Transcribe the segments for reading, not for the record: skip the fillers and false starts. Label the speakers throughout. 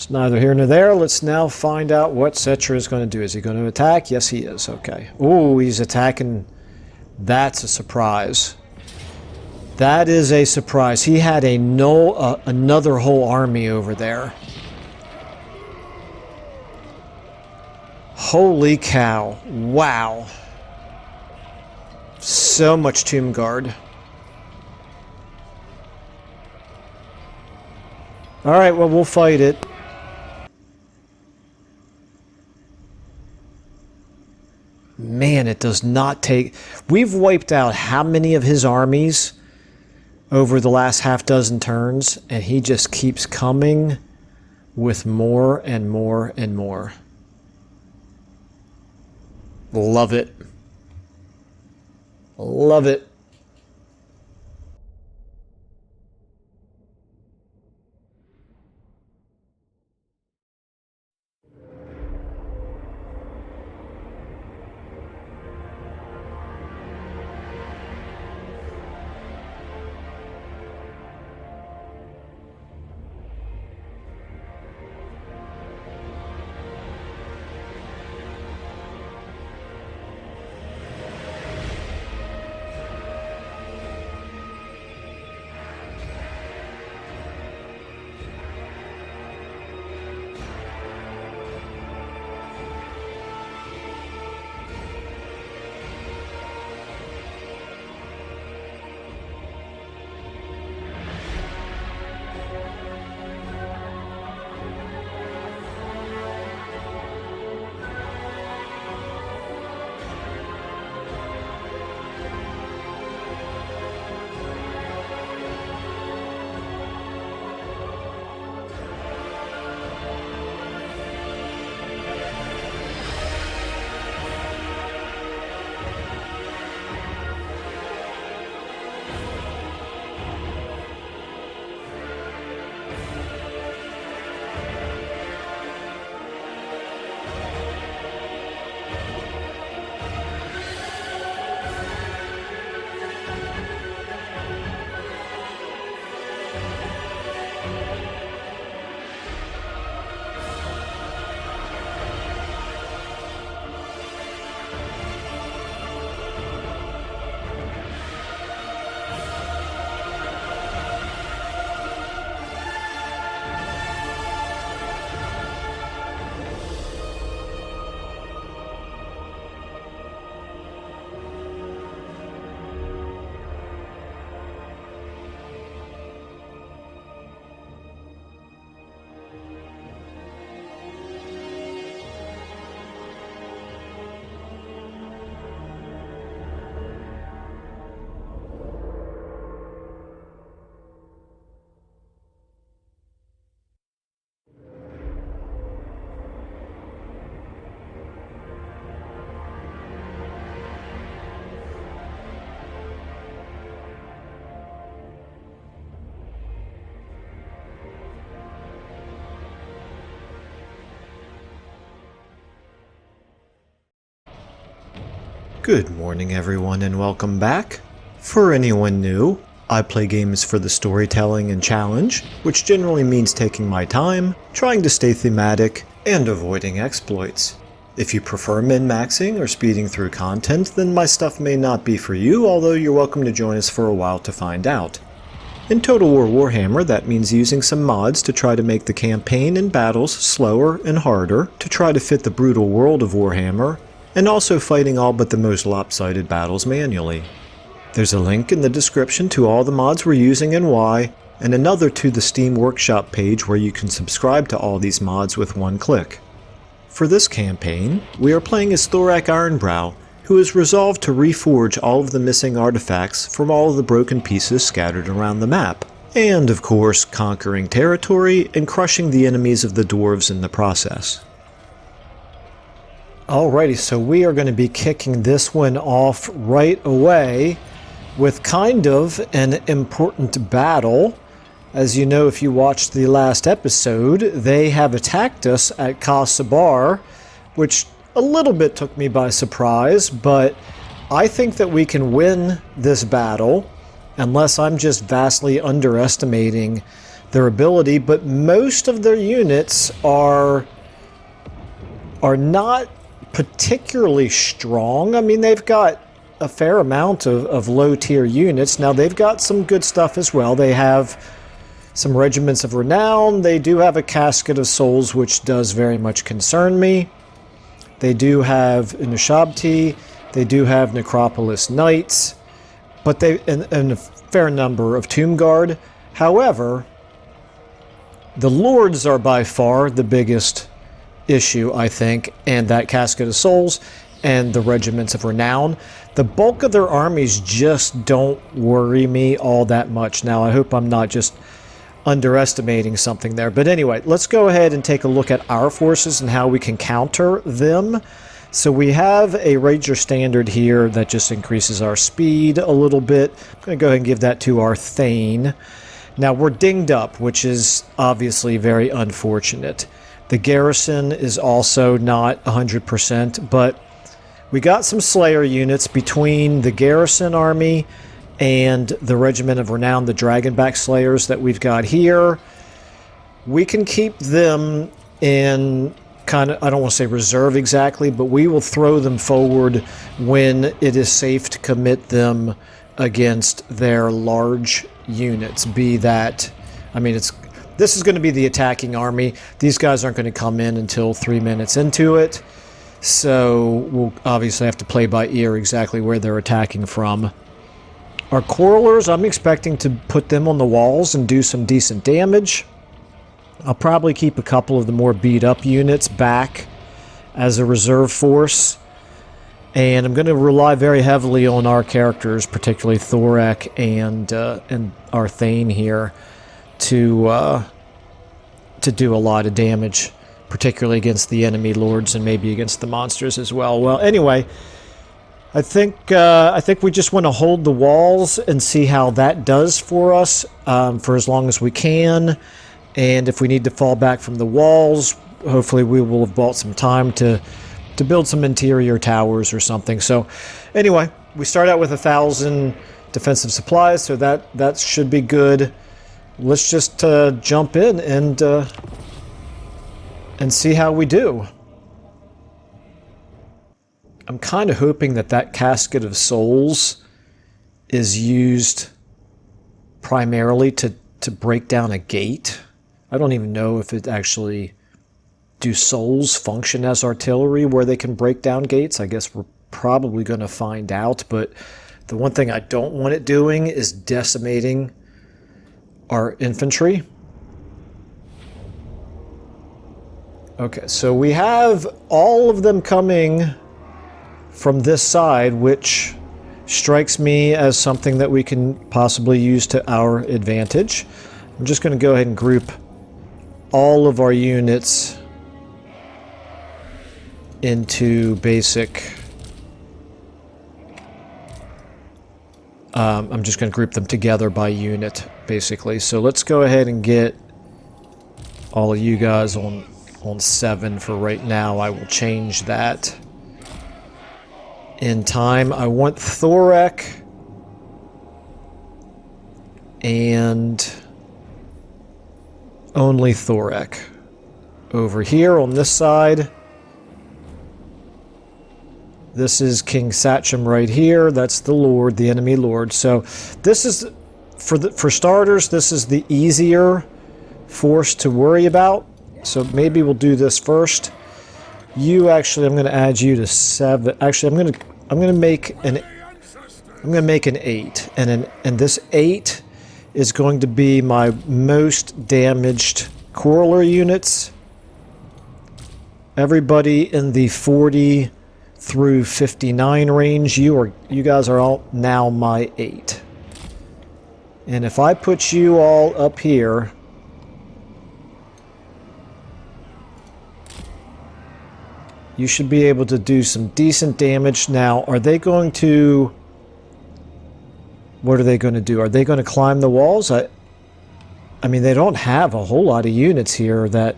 Speaker 1: It's neither here nor there. Let's now find out what Setcher is going to do. Is he going to attack? Yes, he is. Okay. Ooh, he's attacking. That's a surprise. That is a surprise. He had another whole army over there. Holy cow. Wow. So much Tomb Guard. Alright, well, we'll fight it. Man, it does not take... We've wiped out how many of his armies over the last half dozen turns, and he just keeps coming with more and more and more. Love it. Love it. Good morning everyone and welcome back. For anyone new, I play games for the storytelling and challenge, which generally means taking my time, trying to stay thematic, and avoiding exploits. If you prefer min-maxing or speeding through content, then my stuff may not be for you, although you're welcome to join us for a while to find out. In Total War Warhammer, that means using some mods to try to make the campaign and battles slower and harder, to try to fit the brutal world of Warhammer, and also fighting all but the most lopsided battles manually. There's a link in the description to all the mods we're using and why, and another to the Steam Workshop page where you can subscribe to all these mods with one click. For this campaign, we are playing as Thorek Ironbrow, who has resolved to reforge all of the missing artifacts from all of the broken pieces scattered around the map, and of course conquering territory and crushing the enemies of the dwarves in the process. Alrighty, so we are going to be kicking this one off right away with kind of an important battle. As you know, if you watched the last episode, they have attacked us at Kasabar, which a little bit took me by surprise, but I think that we can win this battle, unless I'm just vastly underestimating their ability, but most of their units are not particularly strong. I mean, they've got a fair amount of low-tier units. Now, they've got some good stuff as well. They have some regiments of renown. They do have a casket of souls, which does very much concern me. They do have Inushabti. They do have Necropolis Knights, but and a fair number of Tomb Guard. However, the Lords are by far the biggest issue, I think, and that Casket of Souls and the Regiments of Renown. The bulk of their armies just don't worry me all that much. Now, I hope I'm not just underestimating something there. But anyway, let's go ahead and take a look at our forces and how we can counter them. So we have a Ranger Standard here that just increases our speed a little bit. I'm going to go ahead and give that to our Thane. Now, we're dinged up, which is obviously very unfortunate. The garrison is also not 100%, but we got some Slayer units between the garrison army and the Regiment of Renown, the Dragonback Slayers that we've got here. We can keep them in kind of, I don't want to say reserve exactly, but we will throw them forward when it is safe to commit them against their large units. Be that, I mean, this is going to be the attacking army. These guys aren't going to come in until 3 minutes into it. So we'll obviously have to play by ear exactly where they're attacking from. Our Quarrelers, I'm expecting to put them on the walls and do some decent damage. I'll probably keep a couple of the more beat up units back as a reserve force. And I'm going to rely very heavily on our characters, particularly Thorek and our Thane here, to do a lot of damage, particularly against the enemy lords and maybe against the monsters as well. Well, anyway, I think we just want to hold the walls and see how that does for us for as long as we can. And if we need to fall back from the walls, hopefully we will have bought some time to build some interior towers or something. So anyway, we start out with 1,000 defensive supplies, so that should be good. Let's just jump in and see how we do. I'm kind of hoping that Casket of Souls is used primarily to break down a gate. I don't even know if it actually... Do souls function as artillery where they can break down gates? I guess we're probably going to find out, but the one thing I don't want it doing is decimating our infantry. Okay, so we have all of them coming from this side, which strikes me as something that we can possibly use to our advantage. I'm just going to go ahead and group all of our units into basic. I'm just going to group them together by unit, basically. So let's go ahead and get all of you guys on 7 for right now. I will change that in time. I want Thorek and only Thorek over here on this side. This is King Sachem right here. That's the Lord, the enemy Lord. So this is, for starters, this is the easier force to worry about. So maybe we'll do this first. You actually, I'm going to add you to 7. Actually, I'm going to make an 8, and this 8 is going to be my most damaged Quarreler units. Everybody in the 40 through 59 range, you guys are all now my 8. And if I put you all up here, you should be able to do some decent damage. Now, are they going to... What are they going to do? Are they going to climb the walls? I mean, they don't have a whole lot of units here that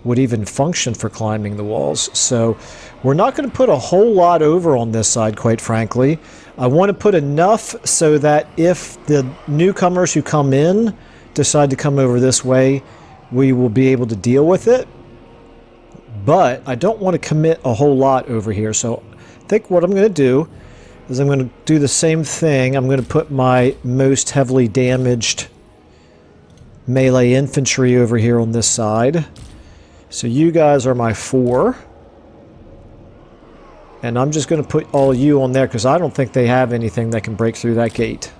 Speaker 1: would even function for climbing the walls. So we're not going to put a whole lot over on this side, quite frankly. I want to put enough so that if the newcomers who come in decide to come over this way, we will be able to deal with it. But I don't want to commit a whole lot over here, so I think what I'm going to do is I'm going to do the same thing. I'm going to put my most heavily damaged melee infantry over here on this side. So you guys are my 4. And I'm just going to put all you on there because I don't think they have anything that can break through that gate.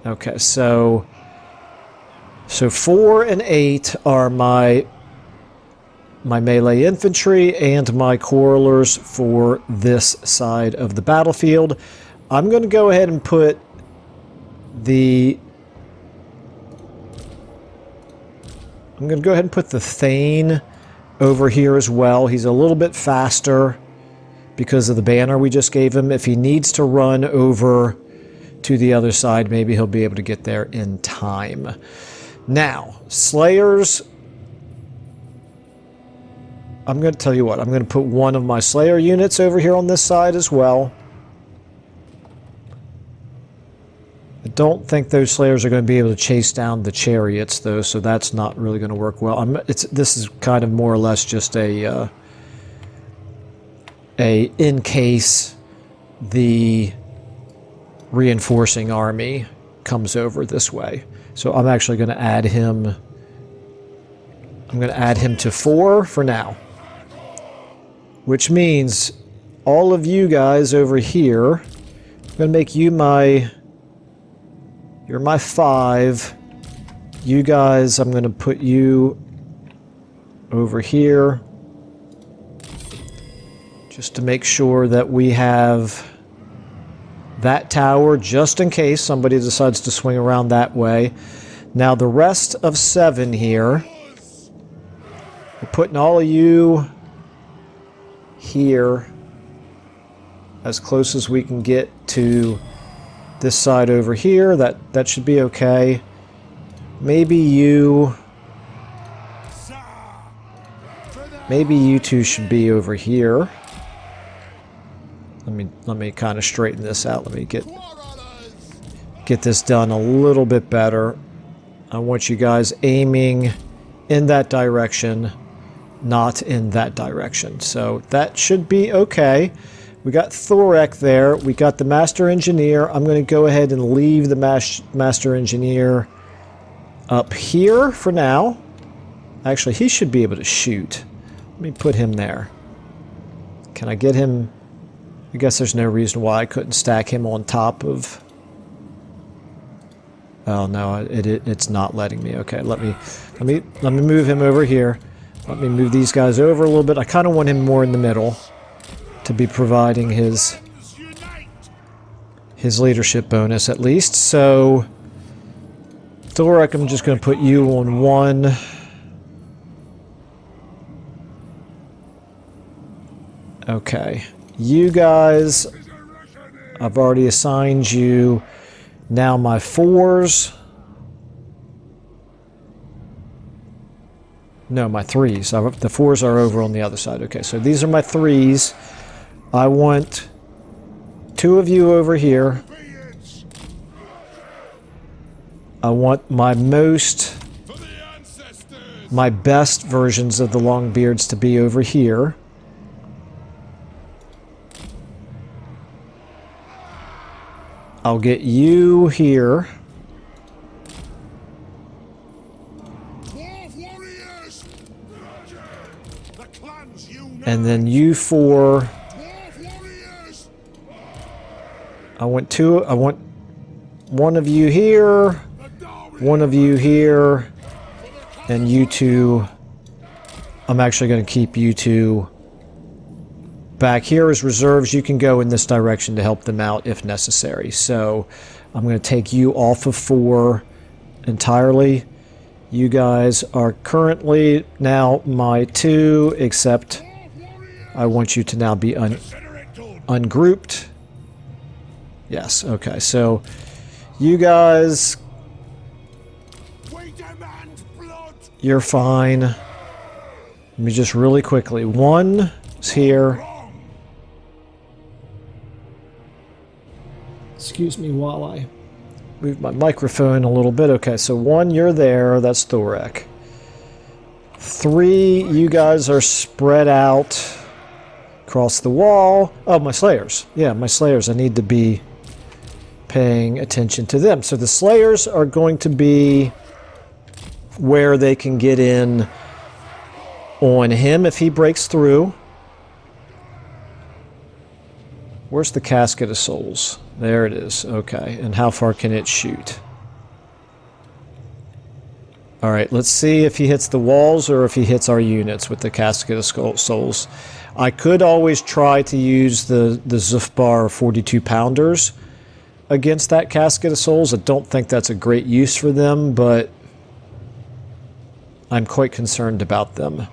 Speaker 1: Okay, so 4 and 8 are my melee infantry and my correlers for this side of the battlefield. I'm going to go ahead and put the Thane over here as well. He's a little bit faster because of the banner we just gave him. If he needs to run over to the other side, maybe he'll be able to get there in time. Now, Slayers, I'm going to tell you what, I'm going to put one of my Slayer units over here on this side as well. I don't think those Slayers are going to be able to chase down the chariots, though, so that's not really going to work well. This is kind of more or less just a in case the reinforcing army comes over this way. So I'm actually going to add him. I'm going to add him to 4 for now, which means all of you guys over here, I'm going to make you you're my 5. You guys, I'm going to put you over here just to make sure that we have that tower just in case somebody decides to swing around that way. Now the rest of 7 here, we're putting all of you here as close as we can get to this side over here. That should be okay. Maybe you two should be over here. Let me kind of straighten this out. Let me get this done a little bit better. I want you guys aiming in that direction, not in that direction. So that should be okay. We got Thorek there. We got the Master Engineer. I'm going to go ahead and leave the Master Engineer up here for now. Actually, he should be able to shoot. Let me put him there. Can I get him? I guess there's no reason why I couldn't stack him on top of... Oh no, it's not letting me. Okay, let me move him over here. Let me move these guys over a little bit. I kind of want him more in the middle to be providing his leadership bonus at least. So Thorek, I'm just going to put you on 1. Okay. You guys, I've already assigned you. Now my 4s. No, my 3s. The 4s are over on the other side. Okay, so these are my 3s. I want 2 of you over here. I want my best versions of the Longbeards to be over here. I'll get you here. And then you 4. I want 1 of you here, 1 of you here, and you 2. I'm actually going to keep you 2 back here as reserves. You can go in this direction to help them out if necessary. So I'm going to take you off of 4 entirely. You guys are currently now my 2, except I want you to now be ungrouped. Yes, okay, so you guys, you're fine. Let me just really quickly, 1 is here. Excuse me while I Move my microphone a little bit. Okay, so 1, you're there. That's Thorek. 3, you guys are spread out across the wall. Oh, my Slayers. Yeah, my Slayers. I need to be paying attention to them. So the Slayers are going to be where they can get in on him if he breaks through. Where's the Casket of Souls? There it is. Okay. And how far can it shoot? Alright, let's see if he hits the walls or if he hits our units with the Casket of Souls. I could always try to use the Zufbar 42 pounders against that Casket of Souls. I don't think that's a great use for them, but I'm quite concerned about them.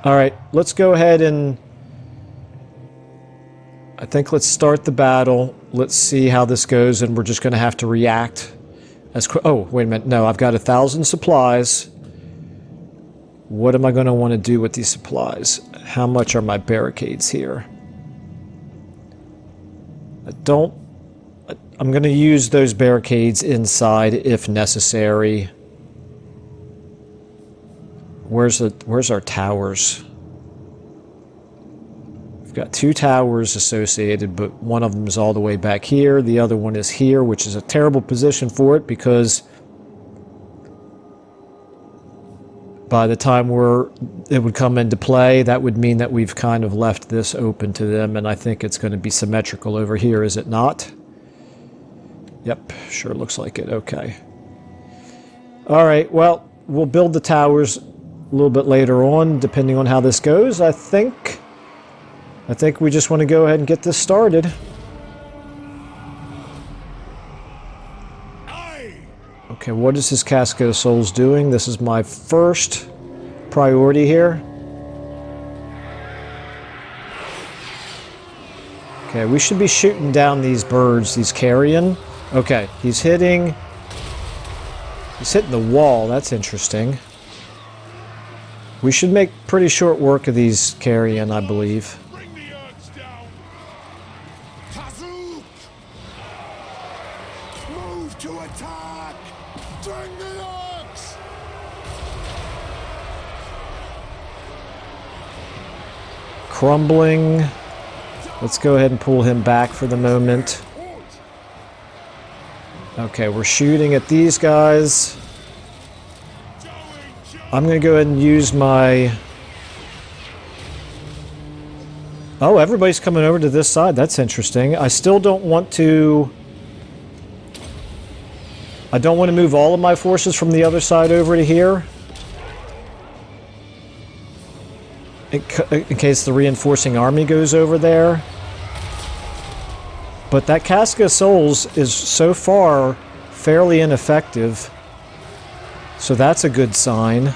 Speaker 1: Alright, let's go ahead and I think let's start the battle. Let's see how this goes, and we're just going to have to react as quick. Oh, wait a minute. No, I've got 1,000 supplies. What am I going to want to do with these supplies? How much are my barricades here? I'm going to use those barricades inside if necessary. Where's our towers? We've got 2 towers associated, but one of them is all the way back here. The other one is here, which is a terrible position for it because by the time it would come into play, that would mean that we've kind of left this open to them, and I think it's going to be symmetrical over here, is it not? Yep, sure looks like it. Okay. Alright, well, we'll build the towers a little bit later on, depending on how this goes. I think we just want to go ahead and get this started. Okay, what is this Casket of Souls doing? This is my first priority here. Okay, we should be shooting down these birds, these carrion. Okay, he's hitting the wall. That's interesting. We should make pretty short work of these carrion, I believe. Crumbling. Let's go ahead and pull him back for the moment. Okay, we're shooting at these guys. I'm going to go ahead and use my... Oh, everybody's coming over to this side. That's interesting. I still don't want to... I don't want to move all of my forces from the other side over to here. In case the reinforcing army goes over there. But that Casket of Souls is so far fairly ineffective. So that's a good sign.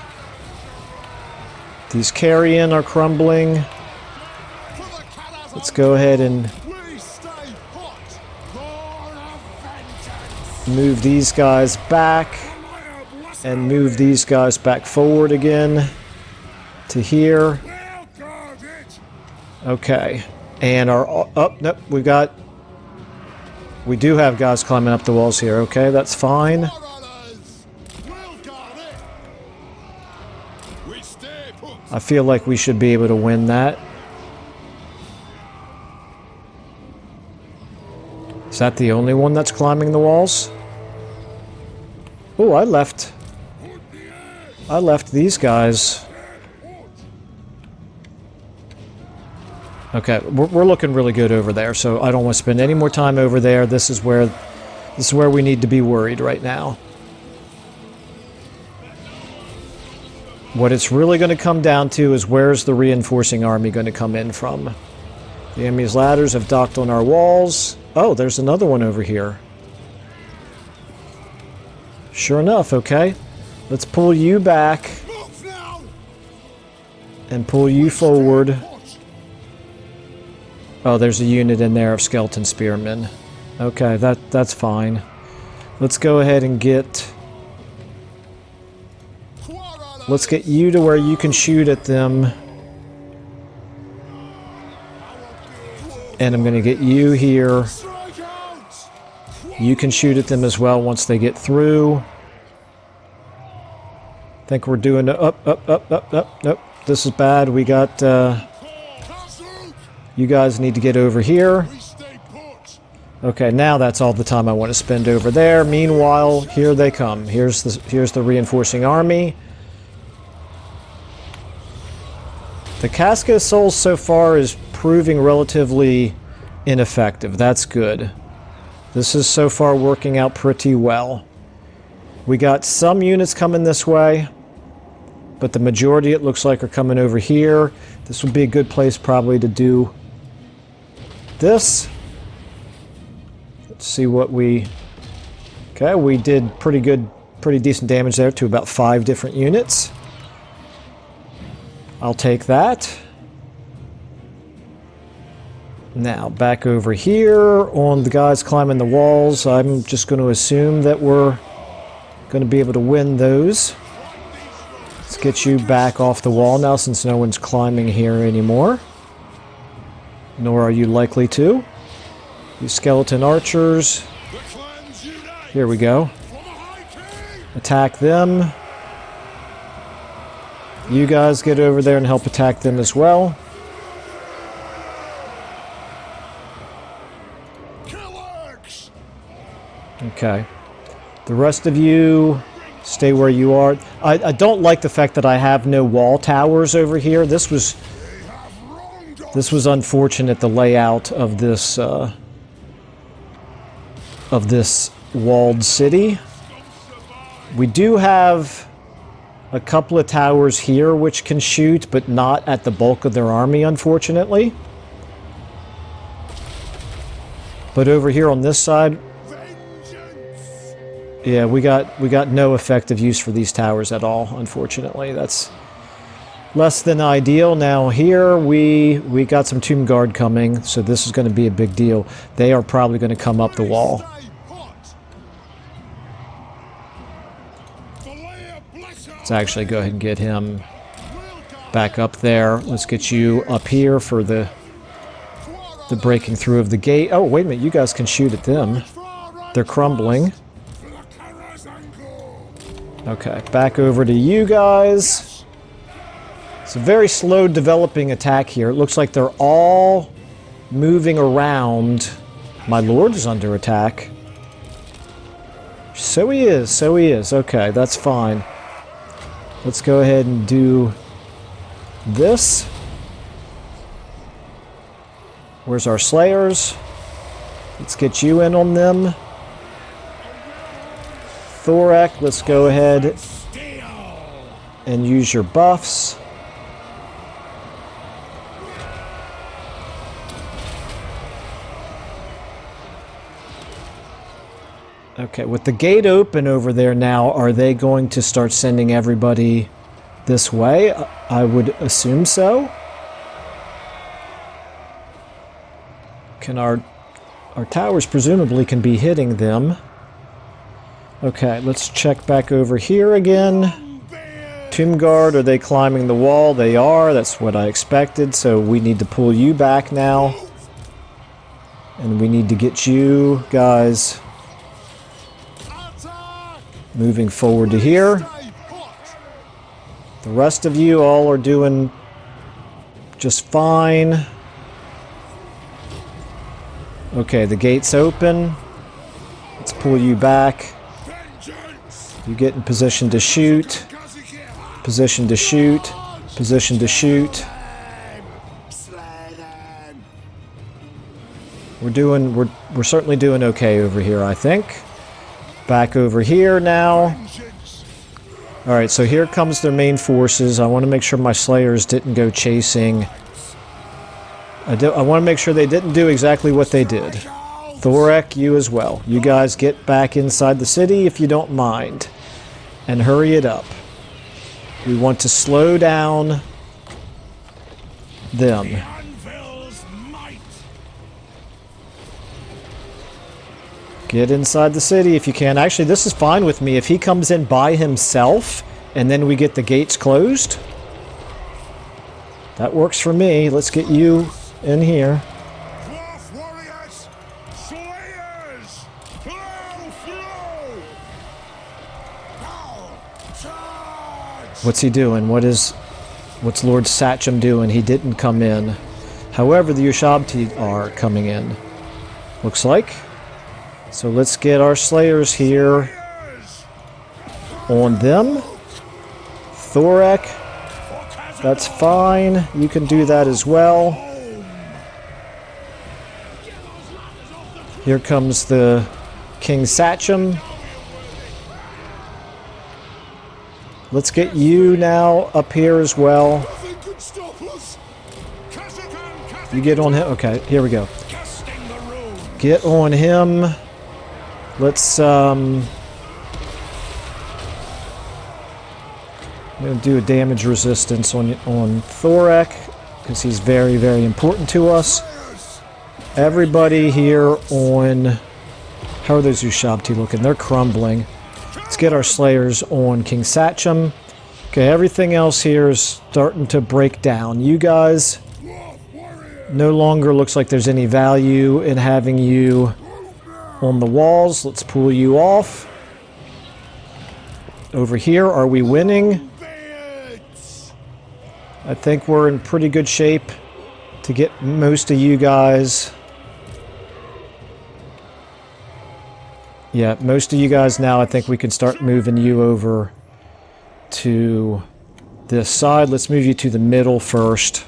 Speaker 1: These carrion are crumbling. Let's go ahead and move these guys back and move these guys back forward again to here. Okay, and our nope, we do have guys climbing up the walls here. Okay, that's fine. I feel like we should be able to win that. Is that the only one that's climbing the walls? Oh, I left these guys. Okay, we're looking really good over there, so I don't want to spend any more time over there. This is where we need to be worried right now. What it's really going to come down to is where's the reinforcing army going to come in from? The enemy's ladders have docked on our walls. Oh, there's another one over here. Sure enough, okay. Let's pull you back and pull you forward. Oh, there's a unit in there of skeleton spearmen. Okay, that's fine. Let's go ahead and get... Let's get you to where you can shoot at them. And I'm going to get you here. You can shoot at them as well once they get through. I think we're doing up. Nope. This is bad. We got... you guys need to get over here. Okay, now that's all the time I want to spend over there. Meanwhile, here they come. Here's the reinforcing army. The Casca of Souls so far is proving relatively ineffective. That's good. This is so far working out pretty well. We got some units coming this way, but the majority, it looks like, are coming over here. This would be a good place probably to do this. Let's see what we... Okay, we did pretty decent damage there to about 5 different units. I'll take that. Now, back over here on the guys climbing the walls. I'm just going to assume that we're going to be able to win those. Let's get you back off the wall now, since no one's climbing here anymore. Nor are you likely to. You skeleton archers. Here we go. Attack them. You guys get over there and help attack them as well. Okay. The rest of you stay where you are. I don't like the fact that I have no wall towers over here. This was unfortunate, the layout of this walled city. We do have a couple of towers here which can shoot, but not at the bulk of their army, unfortunately. But over here on this side, yeah, we got no effective use for these towers at all, unfortunately. That's less than ideal. Now here we got some Tomb Guard coming, so this is going to be a big deal. They are probably going to come up the wall. Let's actually go ahead and get him back up there. Let's get you up here for the breaking through of the gate. Oh, wait a minute. You guys can shoot at them. They're crumbling. Okay, back over to you guys. It's a very slow developing attack here. It looks like they're all moving around. My lord is under attack. So he is. Okay, that's fine. Let's go ahead and do this. Where's our Slayers? Let's get you in on them. Thorek, let's go ahead and use your buffs. Okay, with the gate open over there now, are they going to start sending everybody this way? I would assume so. Can our towers presumably can be hitting them. Okay, let's check back over here again. Tomb Guard, are they climbing the wall? They are. That's what I expected. So we need to pull you back now. And we need to get you guys moving forward to here. The rest of you all are doing just fine. Okay, the gate's open. Let's pull you back. You get in position to shoot. Position to shoot. Position to shoot. We're certainly doing okay over here, I think. Back over here now. Alright, so here comes their main forces. I want to make sure my Slayers didn't go chasing. I want to make sure they didn't do exactly what they did. Thorek, you as well. You guys get back inside the city if you don't mind. And hurry it up. We want to slow down them. Get inside the city if you can. Actually, this is fine with me. If he comes in by himself and then we get the gates closed, that works for me. Let's get you in here. What's he doing? What's Lord Sachem doing? He didn't come in. However, the Ushabti are coming in. Looks like. So let's get our Slayers here on them. Thorek. That's fine. You can do that as well. Here comes the King Sachem. Let's get you now up here as well. You get on him. Okay, here we go. Get on him. Let's I'm gonna do a damage resistance on Thorek because he's very, very important to us. Everybody here on... How are those Ushabti looking? They're crumbling. Let's get our Slayers on King Sachem. Okay, everything else here is starting to break down. You guys, no longer looks like there's any value in having you on the walls. Let's pull you off. Over here, are we winning? I think we're in pretty good shape to get most of you guys. Yeah, most of you guys now, I think we can start moving you over to this side. Let's move you to the middle first.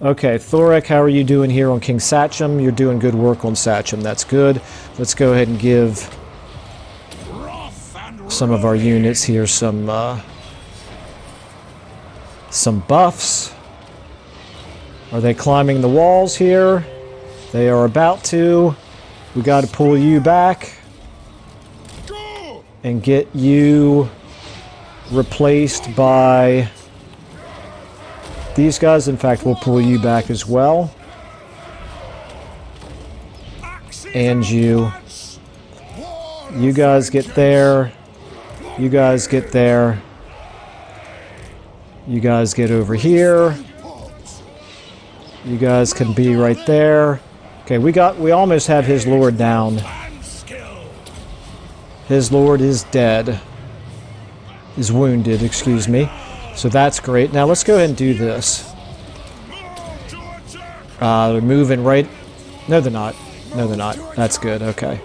Speaker 1: Okay, Thorek, how are you doing here on King Sachem? You're doing good work on Sachem. That's good. Let's go ahead and give some of our units here some buffs. Are they climbing the walls here? They are about to. We got to pull you back and get you replaced by these guys. In fact, we'll pull you back as well. And you. You guys get there. You guys get there. You guys get over here. You guys can be right there. Okay, we almost have his lord down. His lord is dead. Is wounded, excuse me. So that's great. Now let's go ahead and do this. They're moving right... No, they're not. No, they're not. That's good, okay.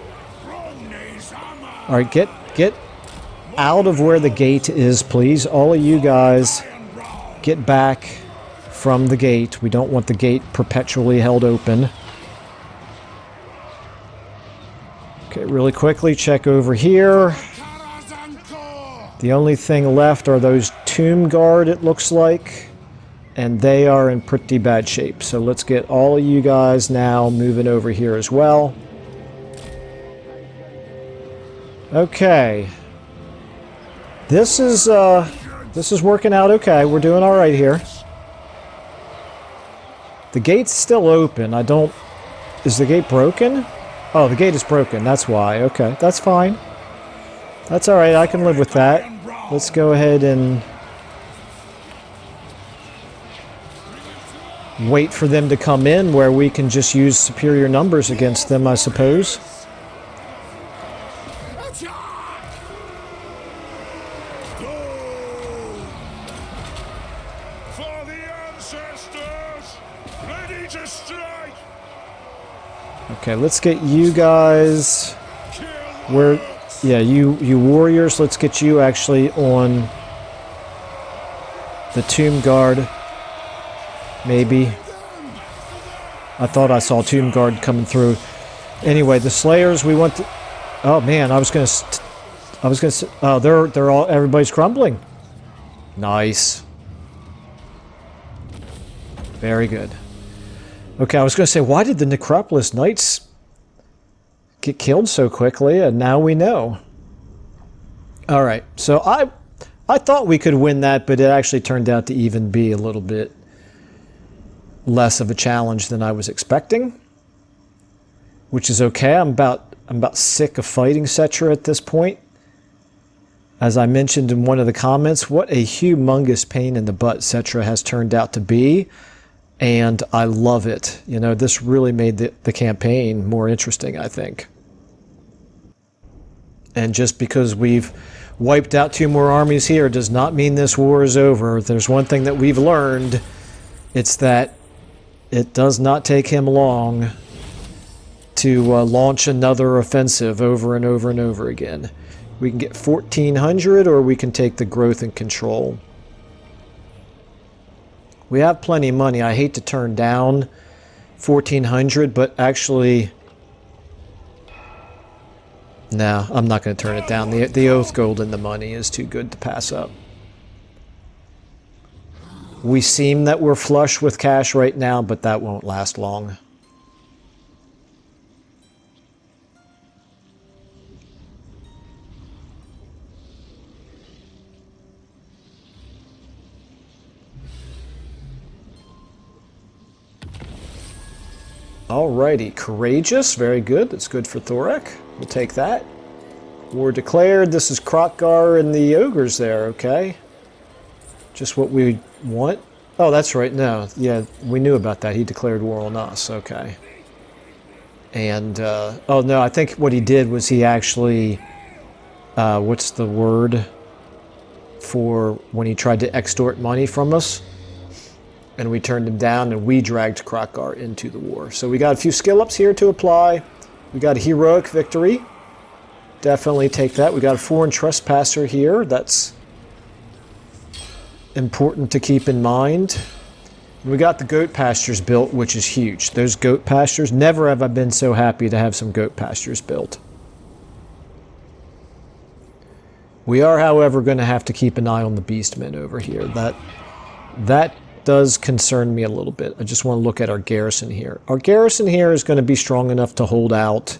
Speaker 1: Alright, get out of where the gate is, please. All of you guys, get back from the gate. We don't want the gate perpetually held open. Okay, really quickly, check over here. The only thing left are those Tomb Guard, it looks like. And they are in pretty bad shape. So let's get all of you guys now moving over here as well. Okay. This is working out okay. We're doing all right here. The gate's still open. Is the gate broken? Oh, the gate is broken. That's why. Okay, that's fine. That's all right. I can live with that. Let's go ahead and wait for them to come in where we can just use superior numbers against them, I suppose. Okay, let's get you guys where... Yeah, you warriors, let's get you actually on the Tomb Guard. Maybe. I thought I saw Tomb Guard coming through. Anyway, the Slayers, we want to... Oh man, I was gonna... Oh, they're all... Everybody's crumbling. Nice. Very good. Okay, I was gonna say, why did the Necropolis Knights get killed so quickly? And now we know. Alright, so I thought we could win that, but it actually turned out to even be a little bit less of a challenge than I was expecting, which is okay. I'm about sick of fighting Cetra at this point. As I mentioned in one of the comments, what a humongous pain in the butt Cetra has turned out to be, and I love it. You know, this really made the campaign more interesting, I think. And just because we've wiped out 2 more armies here does not mean this war is over. If there's one thing that we've learned, it's that it does not take him long to launch another offensive over and over and over again. We can get 1,400, or we can take the growth and control. We have plenty of money. I hate to turn down 1,400, but actually... No, I'm not going to turn it down. The Oath Gold and the money is too good to pass up. We seem that we're flush with cash right now, but that won't last long. Alrighty, courageous, very good. That's good for Thorek. We'll take that. War declared. This is Krotkgar and the ogres there, okay. Just what we want. Oh, that's right, no. Yeah, we knew about that. He declared war on us, okay. And, oh no, I think what he did was he actually, what's the word for when he tried to extort money from us? And we turned him down, and we dragged Krotkgar into the war. So we got a few skill ups here to apply. We got a heroic victory. Definitely take that. We got a foreign trespasser here. That's important to keep in mind. And we got the goat pastures built, which is huge. Those goat pastures, never have I been so happy to have some goat pastures built. We are, however, going to have to keep an eye on the beastmen over here. That does concern me a little bit. I just want to look at our garrison here. Our garrison here is going to be strong enough to hold out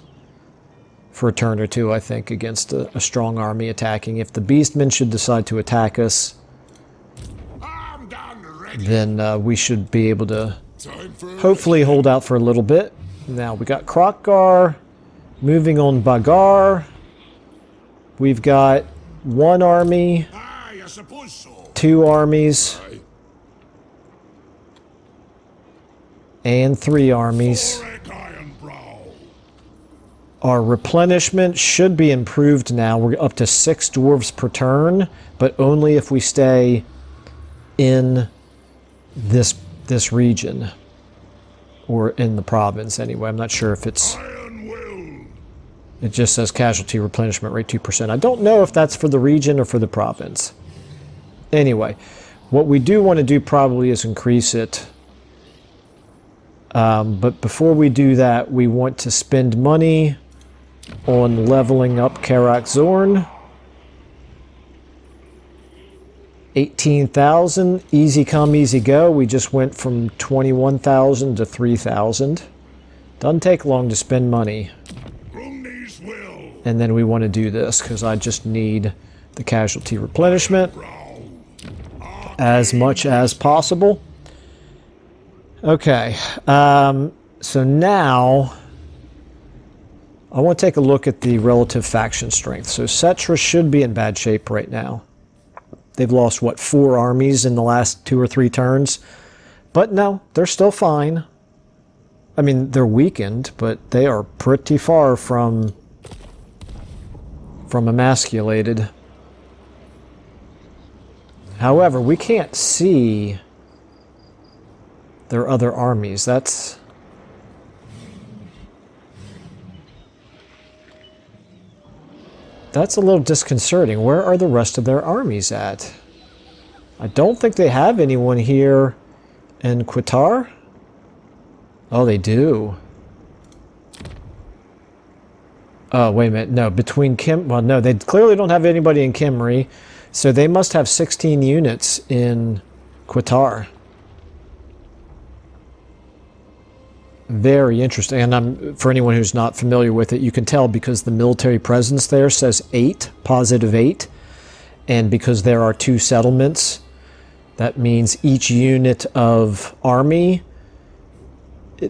Speaker 1: for a turn or two, I think, against a strong army attacking. If the beastmen should decide to attack us, then we should be able to hopefully hold out for a little bit. Now, we got Krotkgar moving on Bagar. We've got 1 army, 2 armies, and 3 armies. Our replenishment should be improved now. We're up to 6 dwarves per turn, but only if we stay in this region, or in the province anyway. I'm not sure if it's... It just says casualty replenishment rate 2%. I don't know if that's for the region or for the province. Anyway, what we do want to do probably is increase it. But before we do that, we want to spend money on leveling up Karak Zorn. 18,000, easy come, easy go. We just went from 21,000 to 3,000. Doesn't take long to spend money. And then we want to do this, because I just need the casualty replenishment as much as possible. Okay, so now I want to take a look at the relative faction strength. So Cetra should be in bad shape right now. They've lost, what, 4 armies in the last 2 or 3 turns? But no, they're still fine. I mean, they're weakened, but they are pretty far from emasculated. However, we can't see their other armies. That's a little disconcerting. Where are the rest of their armies at? I don't think they have anyone here in Qatar. Oh, they do. Oh, wait a minute. No, between Kim... Well, no, they clearly don't have anybody in Kimri. So they must have 16 units in Qatar. Very interesting. And for anyone who's not familiar with it, you can tell because the military presence there says 8, positive 8. And because there are 2 settlements, that means each unit of army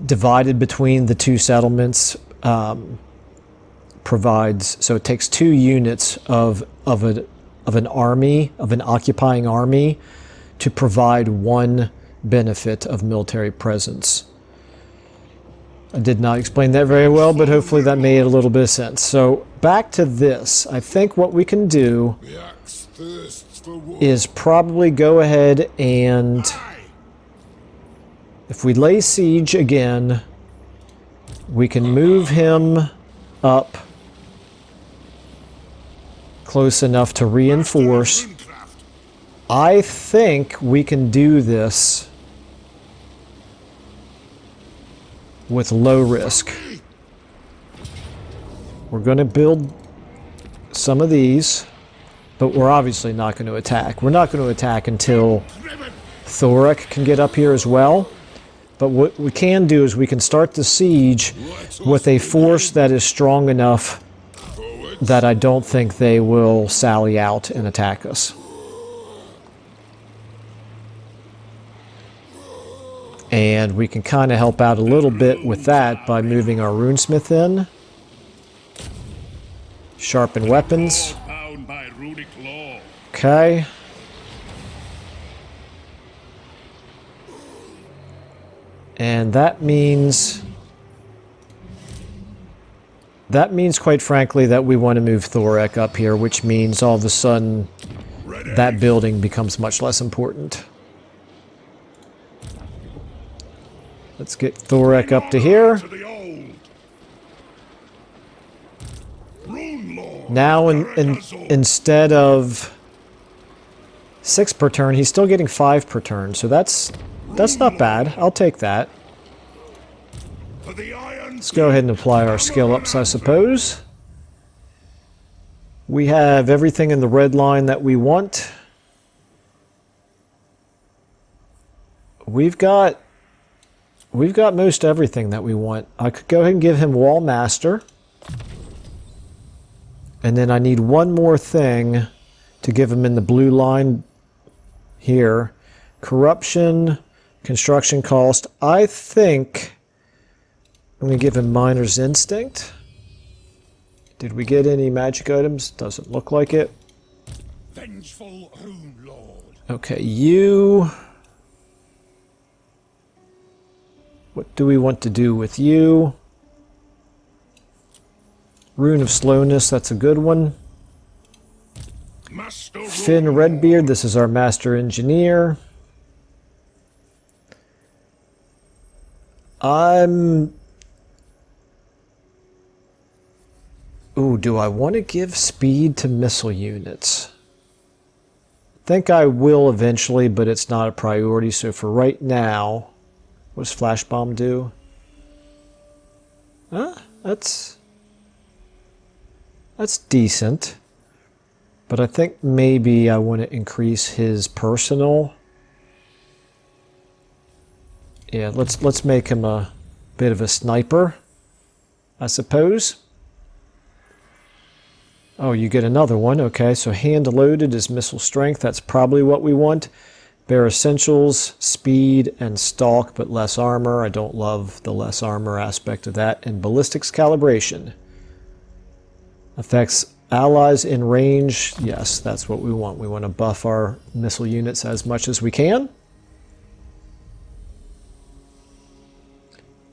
Speaker 1: divided between the 2 settlements provides, so it takes 2 units of an army, of an occupying army, to provide 1 benefit of military presence. I did not explain that very well, but hopefully that made a little bit of sense. So back to this. I think what we can do is probably go ahead and, if we lay siege again, we can move him up close enough to reinforce. I think we can do this with low risk. We're going to build some of these, but we're obviously not going to attack. We're not going to attack until Thorek can get up here as well. But what we can do is we can start the siege with a force that is strong enough that I don't think they will sally out and attack us. And we can kind of help out a little bit with that by moving our runesmith in. Sharpen weapons. Okay. And that means quite frankly that we want to move Thorek up here, which means all of a sudden that building becomes much less important. Let's get Thorek up to here. Now instead of 6 per turn, he's still getting 5 per turn, so that's not bad. I'll take that. Let's go ahead and apply our skill ups, I suppose. We have everything in the red line that we want. We've got most everything that we want. I could go ahead and give him Wall Master. And then I need one more thing to give him in the blue line here. Corruption, construction cost. I think I'm going to give him Miner's Instinct. Did we get any magic items? Doesn't look like it. Vengeful Rune Lord. Okay, you... What do we want to do with you? Rune of Slowness, that's a good one. Finn Redbeard, this is our Master Engineer. Ooh, do I want to give speed to missile units? I think I will eventually, but it's not a priority, so for right now... What does Flash Bomb do? That's decent. But I think maybe I want to increase his personal. Yeah, let's make him a bit of a sniper, I suppose. Oh, you get another one. Okay, so hand loaded is missile strength. That's probably what we want. Bare essentials, speed, and stalk, but less armor. I don't love the less armor aspect of that. And ballistics calibration. Affects allies in range. Yes, that's what we want. We want to buff our missile units as much as we can.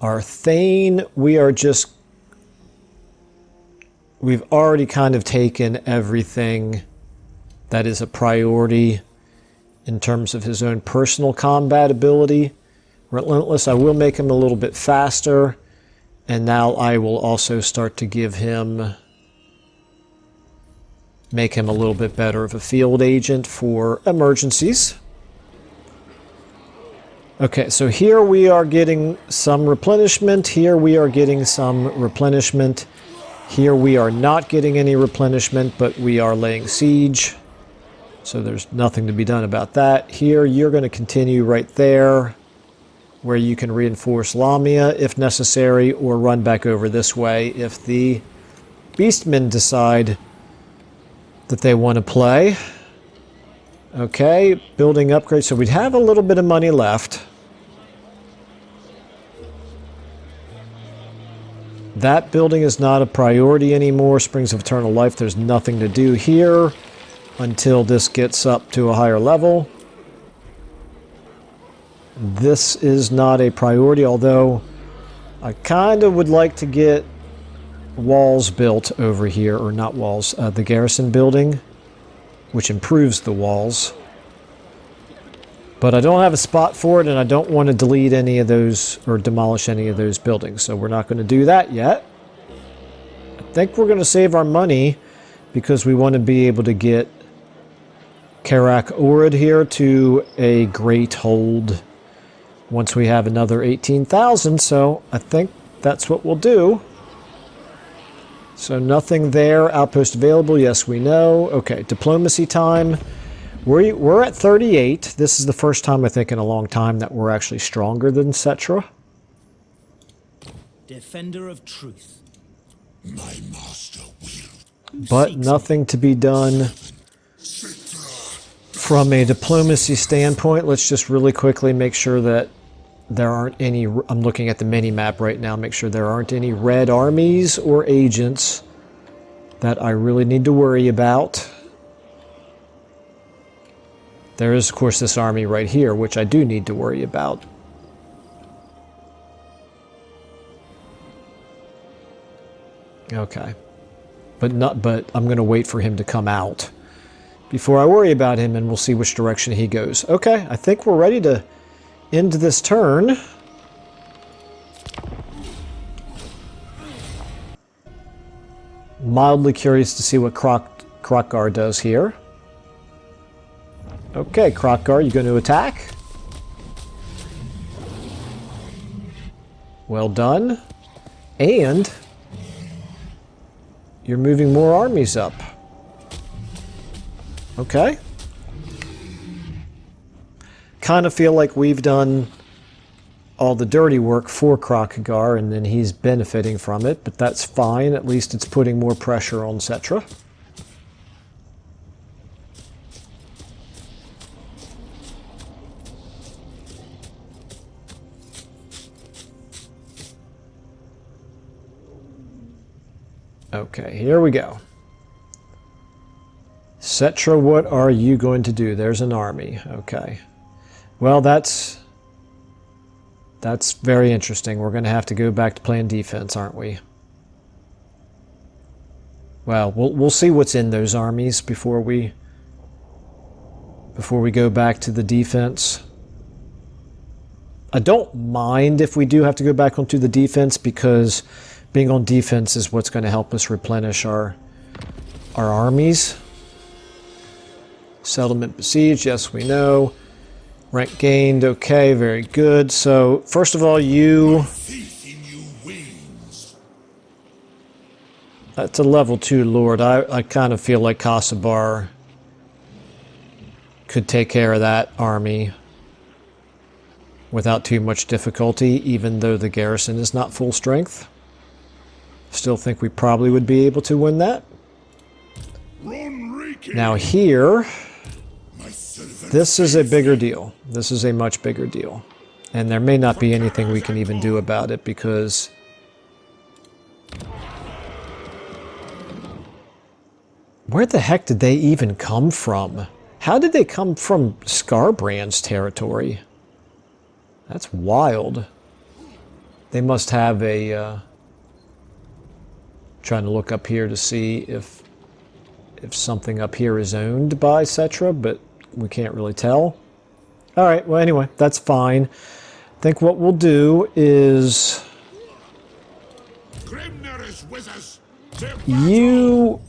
Speaker 1: Our Thane, we've already kind of taken everything that is a priority in terms of his own personal combat ability. Relentless, I will make him a little bit faster, and now I will also start to make him a little bit better of a field agent for emergencies. Okay, so here we are getting some replenishment, here we are getting some replenishment, here we are not getting any replenishment, but we are laying siege. So there's nothing to be done about that. Here, you're going to continue right there, where you can reinforce Lamia if necessary, or run back over this way if the Beastmen decide that they want to play. Okay, building upgrades. So we'd have a little bit of money left. That building is not a priority anymore. Springs of Eternal Life, there's nothing to do here until this gets up to a higher level. This is not a priority, although I kind of would like to get walls built over here, or not walls, the garrison building, which improves the walls. But I don't have a spot for it, and I don't want to delete any of those, or demolish any of those buildings, so we're not going to do that yet. I think we're going to save our money, because we want to be able to get Karak Orid here to a great hold once we have another 18,000, so I think that's what we'll do. So nothing there. Outpost available, yes we know. Okay, diplomacy time. We're at 38. This is the first time I think in a long time that we're actually stronger than Cetra.
Speaker 2: Defender of truth.
Speaker 3: My master will.
Speaker 1: But nothing to be done from a diplomacy standpoint. Let's just really quickly make sure that there aren't any, I'm looking at the mini-map right now, make sure there aren't any red armies or agents that I really need to worry about. There is, of course, this army right here, which I do need to worry about. Okay. But I'm going to wait for him to come out before I worry about him, and we'll see which direction he goes. Okay, I think we're ready to end this turn. Mildly curious to see what Krokgar does here. Okay, Krokgar, you going to attack? Well done. And you're moving more armies up. Okay. Kind of feel like we've done all the dirty work for Krokgar, and then he's benefiting from it, but that's fine. At least it's putting more pressure on Cetra. Okay, here we go. Cetra, what are you going to do? There's an army. Okay. Well, that's very interesting. We're going to have to go back to playing defense, aren't we? Well, we'll see what's in those armies before we go back to the defense. I don't mind if we do have to go back onto the defense, because being on defense is what's going to help us replenish our armies. Settlement besieged, yes we know. Rank gained, okay, very good. So, first of all, you... That's a level 2 lord. I kind of feel like Kasabar could take care of that army without too much difficulty, even though the garrison is not full strength. Still think we probably would be able to win that. Now here... This is a bigger deal. This is a much bigger deal. And there may not be anything we can even do about it, because where the heck did they even come from? How did they come from Scarbrand's territory? That's wild. They must have a... trying to look up here to see if something up here is owned by Cetra, but we can't really tell. Alright, well anyway, that's fine. I think what we'll do is... You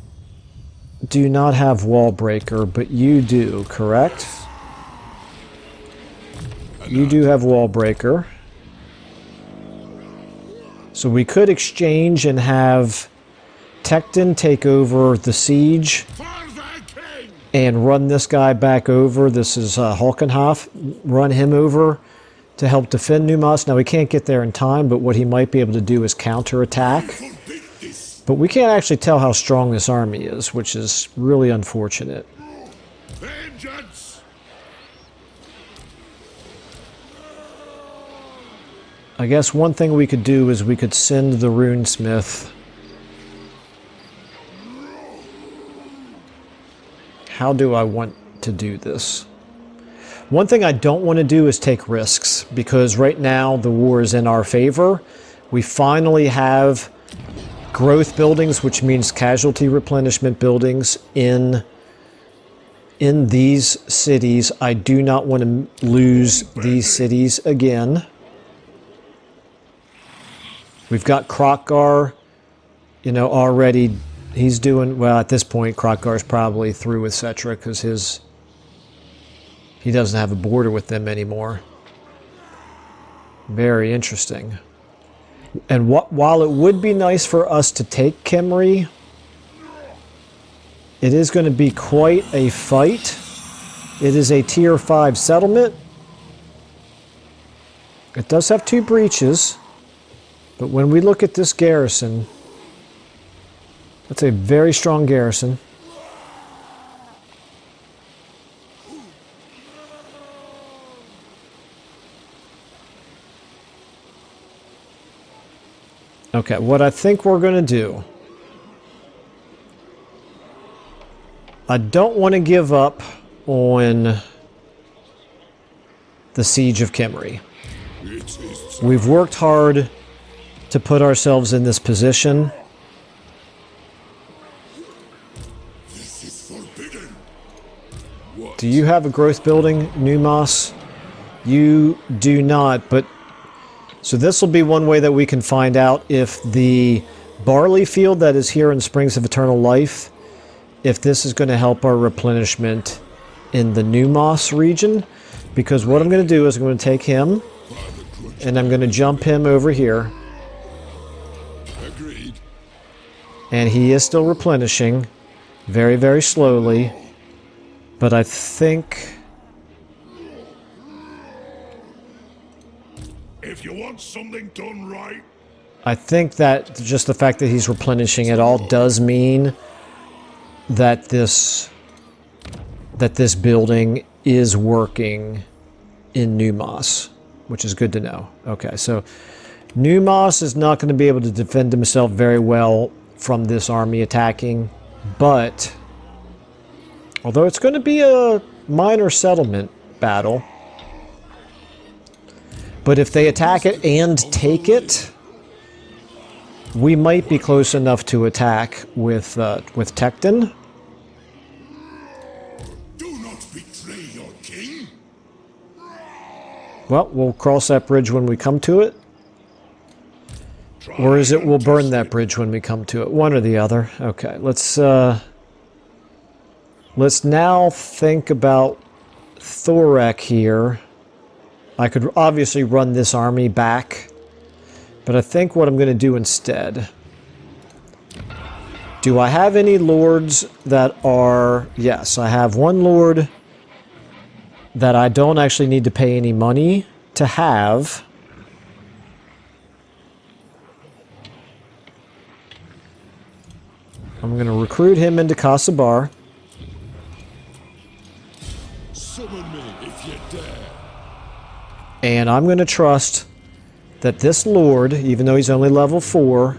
Speaker 1: do not have Wall Breaker, but you do, correct? You do have Wall Breaker. So we could exchange and have Tecton take over the siege and run this guy back over. This is Hulkenhof. Run him over to help defend Numas. Now, we can't get there in time, but what he might be able to do is counterattack. But we can't actually tell how strong this army is, which is really unfortunate. I guess one thing we could do is we could send the runesmith. How do I want to do this? One thing I don't want to do is take risks, because right now the war is in our favor, We finally have growth buildings, which means casualty replenishment buildings in these cities. I do not want to lose these cities again. We've got Krokgar, you know, already. He's doing well at this point. Krokgar's probably through with Cetra because he doesn't have a border with them anymore. Very interesting. And while it would be nice for us to take Khemri, it is going to be quite a fight. It is a tier 5 settlement. It does have 2 breaches. But when we look at this garrison, that's a very strong garrison. Okay, what I think we're going to do, I don't want to give up on the Siege of Khemri. We've worked hard to put ourselves in this position.
Speaker 3: This is forbidden.
Speaker 1: Do you have a growth building, Numas? You do not, but so this will be one way that we can find out if the barley field that is here in Springs of Eternal Life, if this is going to help our replenishment in the Numas region. Because what I'm going to do is I'm going to take him and I'm going to jump him over here.
Speaker 3: Agreed.
Speaker 1: And he is still replenishing very, very slowly. But I think...
Speaker 3: If you want something done right,
Speaker 1: I think that just the fact that he's replenishing it all does mean that this building is working in Numas, which is good to know. Okay, so Numas is not going to be able to defend himself very well from this army attacking, but although it's going to be a minor settlement battle, but if they attack it and take it, we might be close enough to attack with Tecton.
Speaker 3: do not betray your king.
Speaker 1: Well, we'll cross that bridge when we come to it. Or is it we'll burn that bridge when we come to it? One or the other. Okay, let's now think about Thorek here. I could obviously run this army back, but I think what I'm going to do instead... Do I have any lords that are... Yes, I have one lord that I don't actually need to pay any money to have. I'm going to recruit him into Kasabar.
Speaker 3: Summon me if you dare.
Speaker 1: And I'm going to trust that this lord, even though he's only level 4,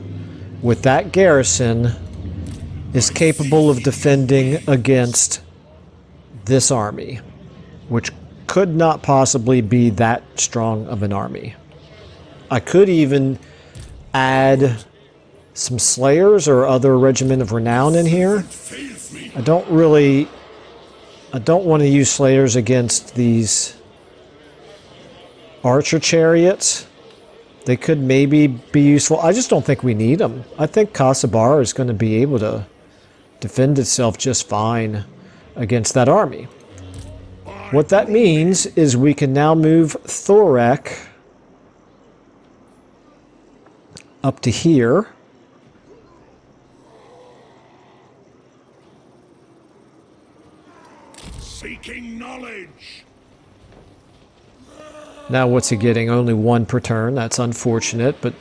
Speaker 1: with that garrison, is capable of defending against this army, which could not possibly be that strong of an army. I could even add some Slayers or other Regiment of Renown in here. I don't want to use Slayers against these Archer Chariots. They could maybe be useful. I just don't think we need them. I think Kasabar is going to be able to defend itself just fine against that army. What that means is we can now move Thorek up to here.
Speaker 3: Seeking knowledge.
Speaker 1: Now what's he getting? Only 1 per turn. That's unfortunate, but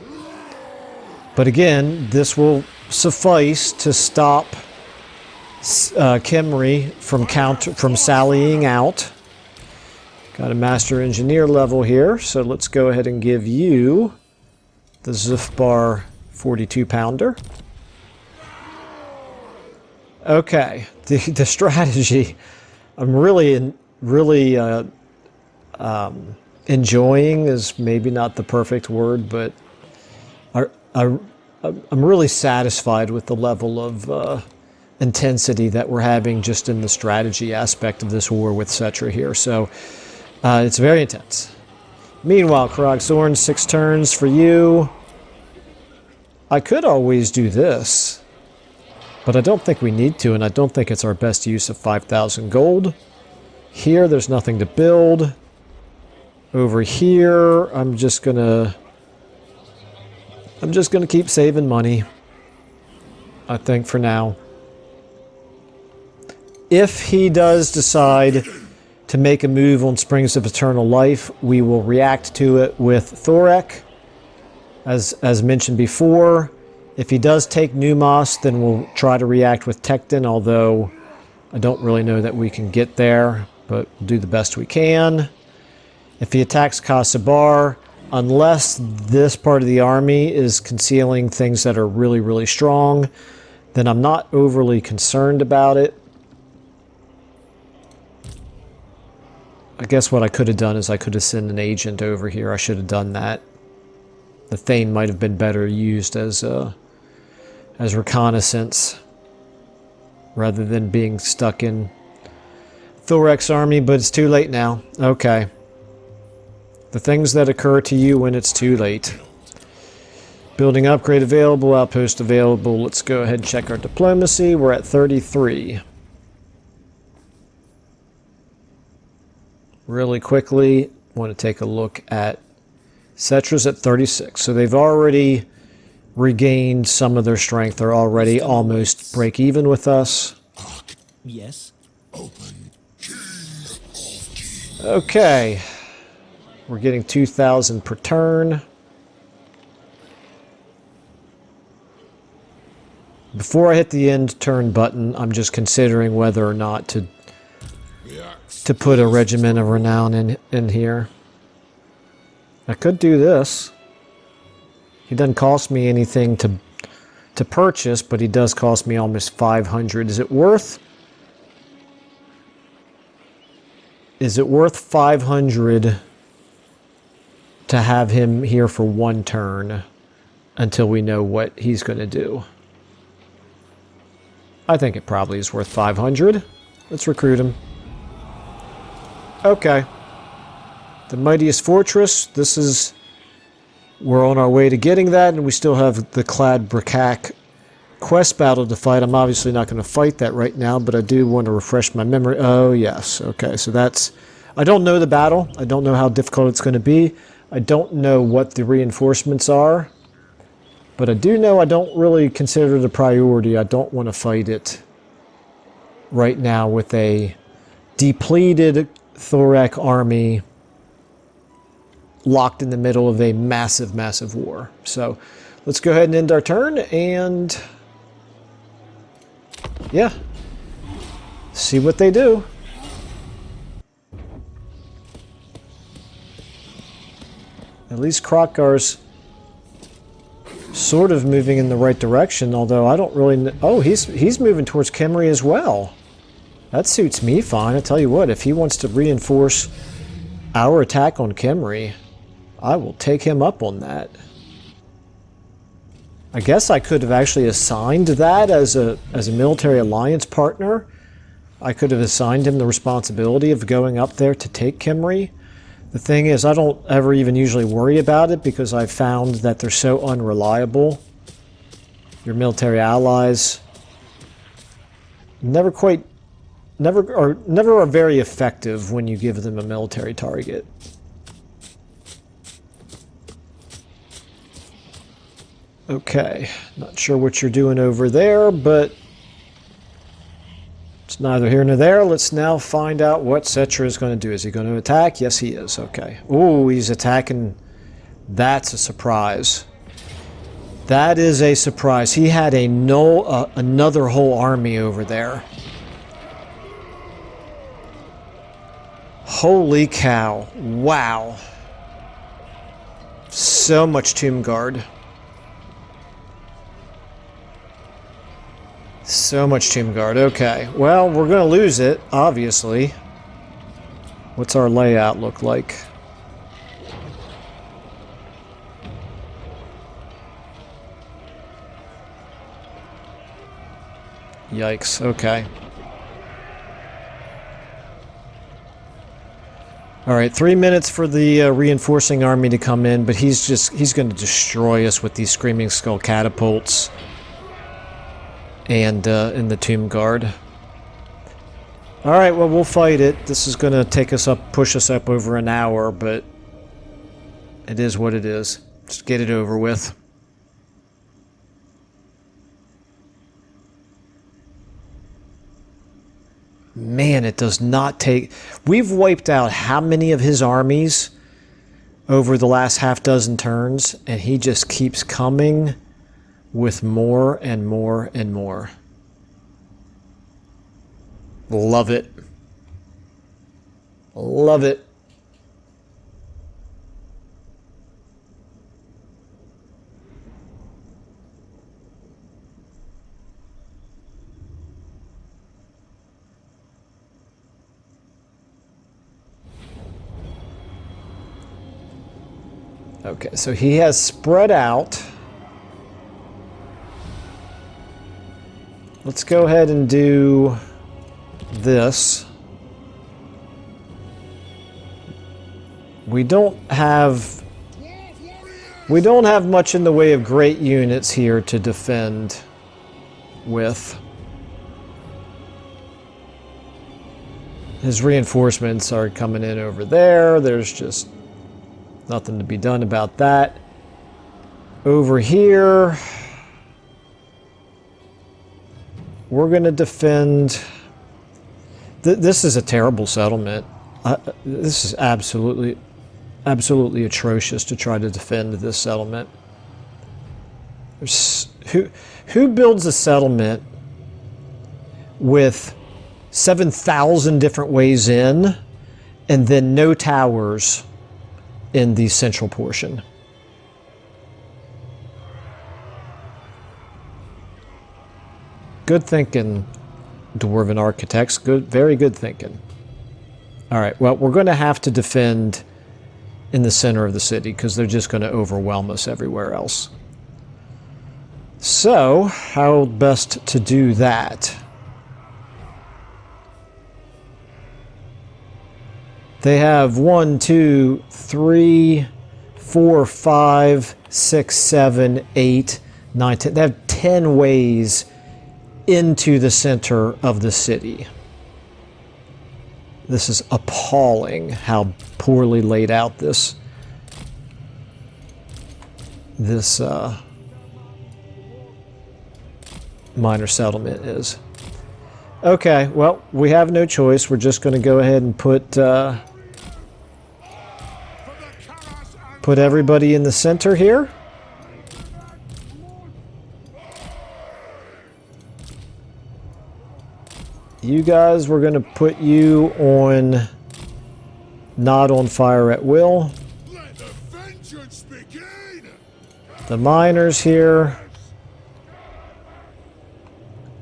Speaker 1: again, this will suffice to stop Khemri from sallying out. Got a Master Engineer level here, so let's go ahead and give you the Zufbar 42 pounder. Okay, the strategy I'm really enjoying is maybe not the perfect word, but I'm really satisfied with the level of intensity that we're having just in the strategy aspect of this war with Cetra here. So it's very intense. Meanwhile, Krogsorn, 6 turns for you. I could always do this, but I don't think we need to, and I don't think it's our best use of 5,000 gold. Here, there's nothing to build. Over here, I'm just gonna keep saving money, I think, for now. If he does decide to make a move on Springs of Eternal Life, we will react to it with Thorek. As mentioned before, if he does take Numos, then we'll try to react with Tecton, although I don't really know that we can get there, but we'll do the best we can. If he attacks Kasabar, unless this part of the army is concealing things that are really, really strong, then I'm not overly concerned about it. I guess what I could have done is I could have sent an agent over here. I should have done that. The Thane might have been better used as reconnaissance rather than being stuck in Thorek's army, but it's too late now. Okay. The things that occur to you when it's too late. Building upgrade available, outpost available. Let's go ahead and check our diplomacy. We're at 33. Really quickly, want to take a look at Cetra's at 36. So they've already regained some of their strength. They're already almost break even with us.
Speaker 2: Yes.
Speaker 1: Okay. We're getting 2,000 per turn. Before I hit the end turn button, I'm just considering whether or not to put a Regiment of Renown in here. I could do this. He doesn't cost me anything to purchase, but he does cost me almost 500. Is it worth 500 to have him here for 1 turn until we know what he's going to do? I think it probably is worth 500. Let's recruit him. Okay. The Mightiest Fortress. We're on our way to getting that, and we still have the Clad Brakak quest battle to fight. I'm obviously not going to fight that right now, but I do want to refresh my memory. Oh, yes. Okay, so that's... I don't know the battle. I don't know how difficult it's going to be. I don't know what the reinforcements are. But I do know I don't really consider it a priority. I don't want to fight it right now with a depleted Thorek army locked in the middle of a massive, massive war. So let's go ahead and end our turn and... yeah. See what they do. At least Krokgar's sort of moving in the right direction, although I don't really know. Oh, he's moving towards Khemri as well. That suits me fine. I tell you what, if he wants to reinforce our attack on Khemri, I will take him up on that. I guess I could have actually assigned that as a military alliance partner. I could have assigned him the responsibility of going up there to take Khemri. The thing is, I don't ever even usually worry about it because I've found that they're so unreliable. Your military allies never are very effective when you give them a military target. Okay, not sure what you're doing over there, but it's neither here nor there. Let's now find out what Cetra is going to do. Is he going to attack? Yes, he is. Okay. Ooh, he's attacking. That's a surprise. That is a surprise. He had another whole army over there. Holy cow. Wow. So much Tomb Guard. So much Tomb Guard. Okay. Well, we're going to lose it, obviously. What's our layout look like? Yikes, okay. Alright, 3 minutes for the reinforcing army to come in, but he's going to destroy us with these Screaming Skull catapults. And in the Tomb Guard. Alright, well, we'll fight it. This is going to push us up over an hour, but it is what it is. Just get it over with. Man, it does not take... We've wiped out how many of his armies over the last half dozen turns, and he just keeps coming with more and more and more. Love it. Love it. Okay, so he has spread out. Let's go ahead and do this. We don't have much in the way of great units here to defend with. His reinforcements are coming in over there. There's just nothing to be done about that. Over here, we're going to defend... This is a terrible settlement. This is absolutely atrocious to try to defend this settlement. Who builds a settlement with 7,000 different ways in and then no towers in the central portion? Good thinking, Dwarven architects. Good, very good thinking. All right, well, we're going to have to defend in the center of the city because they're just going to overwhelm us everywhere else. So, how best to do that? They have 1, 2, 3, 4, 5, 6, 7, 8, 9, 10. They have 10 ways into the center of the city. This is appalling how poorly laid out this minor settlement is. Okay, well, we have no choice. We're just going to go ahead and put everybody in the center here. You guys, we're going to put you on not on fire at will.
Speaker 3: Let the vengeance begin.
Speaker 1: The miners here,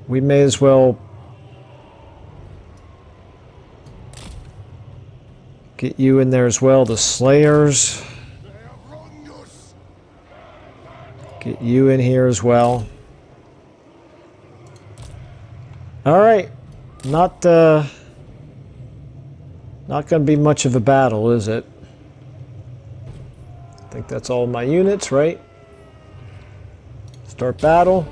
Speaker 1: we may as well get you in there as well. The slayers, get you in here as well. All right. Not going to be much of a battle, is it? I think that's all my units, right? Start battle.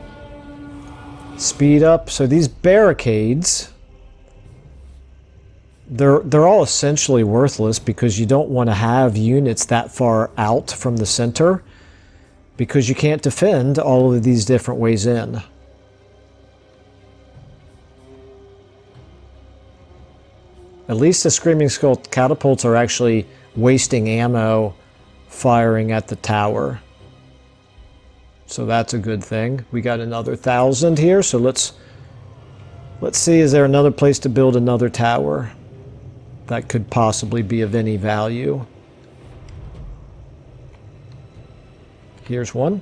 Speaker 1: Speed up. So these barricades, they're all essentially worthless because you don't want to have units that far out from the center because you can't defend all of these different ways in. At least the Screaming Skull catapults are actually wasting ammo firing at the tower. So that's a good thing. We got another 1,000 here, so let's see, is there another place to build another tower that could possibly be of any value? Here's one.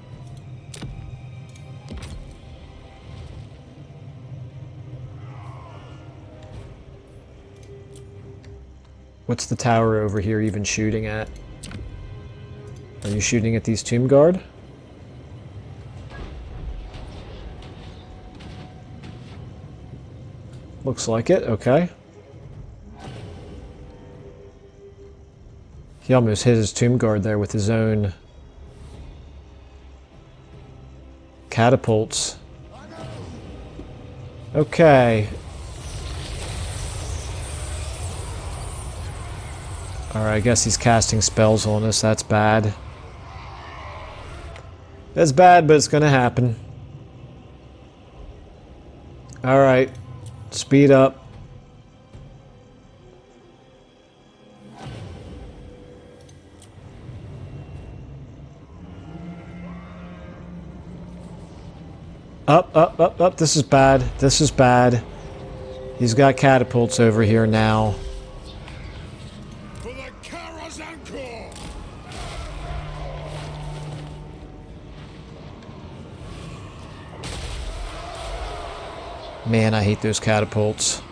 Speaker 1: What's the tower over here even shooting at? Are you shooting at these Tomb Guard? Looks like it, okay. He almost hit his tomb guard there with his own catapults. Okay. Alright, I guess he's casting spells on us. That's bad. That's bad, but it's gonna happen. Alright. Speed up. Up. This is bad. This is bad. He's got catapults over here now.
Speaker 3: For the Karazanko!
Speaker 1: Man, I hate those catapults.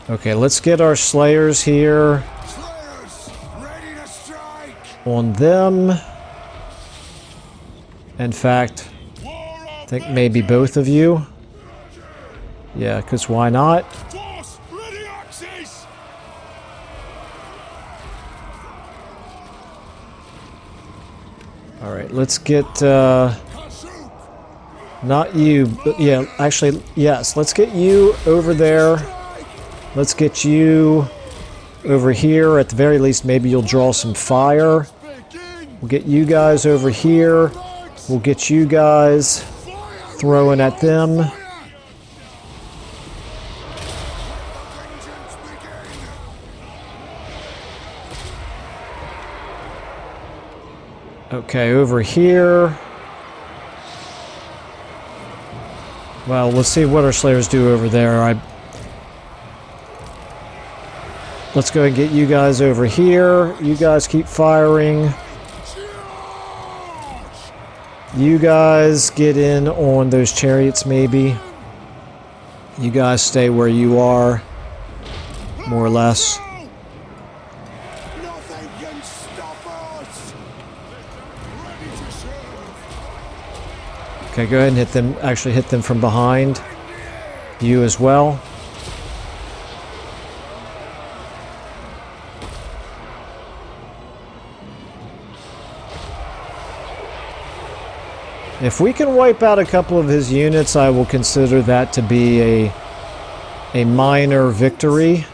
Speaker 1: Okay, let's get our slayers here.
Speaker 3: Slayers, ready to strike!
Speaker 1: On them. In fact, I think maybe both of you. Yeah, because why not?
Speaker 3: Force, ready axis!
Speaker 1: Alright, let's get, not you, but yeah, actually, yes, let's get you over there. Let's get you over here. At the very least, maybe you'll draw some fire. We'll get you guys over here. We'll get you guys throwing at them. Okay, over here. Well, let's see what our slayers do over there. Let's go and get you guys over here. You guys keep firing. You guys get in on those chariots, maybe. You guys stay where you are, more or less.
Speaker 3: Nothing can stop us! Ready to serve!
Speaker 1: Okay, go ahead and hit them. Actually, hit them from behind. You as well. If we can wipe out a couple of his units, I will consider that to be a minor victory.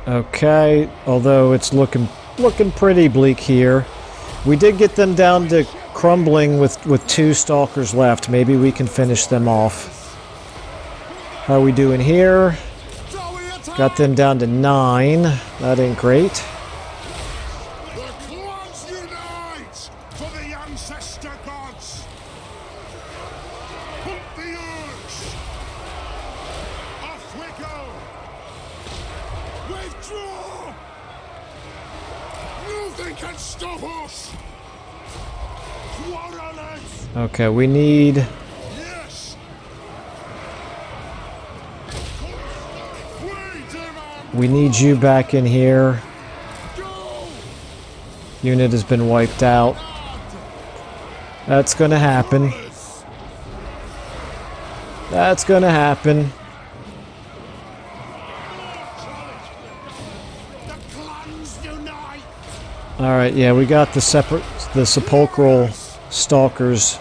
Speaker 1: Okay, although it's looking pretty bleak here. We did get them down to crumbling with 2 stalkers left. Maybe we can finish them off. How are we doing here? Got them down to 9. That ain't great.
Speaker 3: The clans unite for the ancestor gods! Put the urge! Off we go! Withdraw! Nothing can stop us! Quarrelers!
Speaker 1: Okay, we need...
Speaker 3: Yes!
Speaker 1: We need you back in here.
Speaker 3: Go!
Speaker 1: Unit has been wiped out. That's gonna happen. That's gonna happen.
Speaker 3: The clans unite!
Speaker 1: Alright, yeah, we got the sepulchral stalkers.